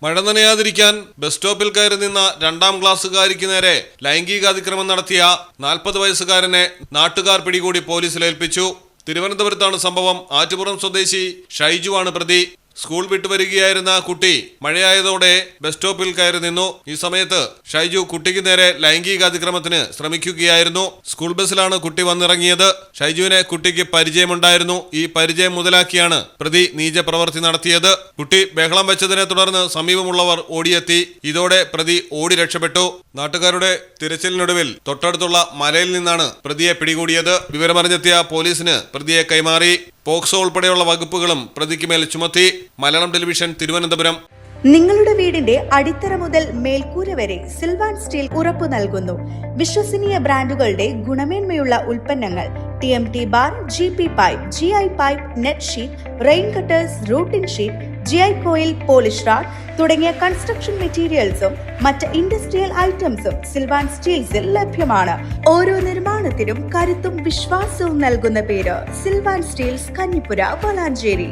മഴ നനയാതിരിക്കാൻ ബസ് സ്റ്റോപ്പിൽ കയറി നിന്ന 2ാം ക്ലാസ്സുകാരിക്ക് നേരെ ലൈംഗികാതിക്രമം നടത്തിയ 40 വയസ്സുകാരനെ നാട്ടുകാർ പിടികൂടി പോലീസിലേൽപ്പിച്ചു. തിരുവനന്തപുരത്താണ് സംഭവം. ആറ്റുപുറം സ്വദേശി ഷൈജു ആണ് പ്രതി. സ്കൂൾ വിട്ടുവരികയായിരുന്ന കുട്ടി മഴയായതോടെ ബസ് സ്റ്റോപ്പിൽ കയറി നിന്നു. ഈ സമയത്ത് ഷൈജു കുട്ടിക്ക് നേരെ ലൈംഗികാതിക്രമത്തിന് ശ്രമിക്കുകയായിരുന്നു. സ്കൂൾ ബസ്സിലാണ് കുട്ടി വന്നിറങ്ങിയത്. ഷൈജുവിനെ കുട്ടിക്ക് പരിചയമുണ്ടായിരുന്നു. ഈ പരിചയം മുതലാക്കിയാണ് പ്രതി നീചപ്രവൃത്തി നടത്തിയത്. കുട്ടി ബഹളം വെച്ചതിനെ തുടർന്ന് സമീപമുള്ളവർ ഓടിയെത്തി. ഇതോടെ പ്രതി ഓടി രക്ഷപ്പെട്ടു. നാട്ടുകാരുടെ തിരച്ചിലിനൊടുവിൽ തൊട്ടടുത്തുള്ള മലയിൽ നിന്നാണ് പ്രതിയെ പിടികൂടിയത്. വിവരമറിഞ്ഞെത്തിയ പോലീസിന് പ്രതിയെ കൈമാറി. പോക്സോ ഉൾപ്പെടെയുള്ള വകുപ്പുകളും പ്രതിക്ക് മേൽ ചുമത്തി. മലയാളം ടെലിവിഷൻ, തിരുവനന്തപുരം. നിങ്ങളുടെ വീടിന്റെ അടിത്തറ മുതൽ മേൽക്കൂര വരെ സിൽവാൻ സ്റ്റീൽ ഉറപ്പു നൽകുന്നു. വിശ്വസനീയ ബ്രാൻഡുകളുടെ ഗുണമേന്മയുള്ള ഉൽപ്പന്നങ്ങൾ TMT bar, GP pipe, GI pipe, net sheet, rain cutters, routing sheet, GI coil, polish RAD തുടങ്ങിയ കൺസ്ട്രക്ഷൻ മെറ്റീരിയൽസും മറ്റ് ഇൻഡസ്ട്രിയൽ ഐറ്റംസും സിൽവാൻ സ്റ്റീൽസിൽ ലഭ്യമാണ്. ഓരോ നിർമ്മാണത്തിനും കരുത്തും വിശ്വാസവും നൽകുന്ന പേര് സിൽവാൻ സ്റ്റീൽസ്, കഞ്ഞിപ്പുര, വളാഞ്ചേരി.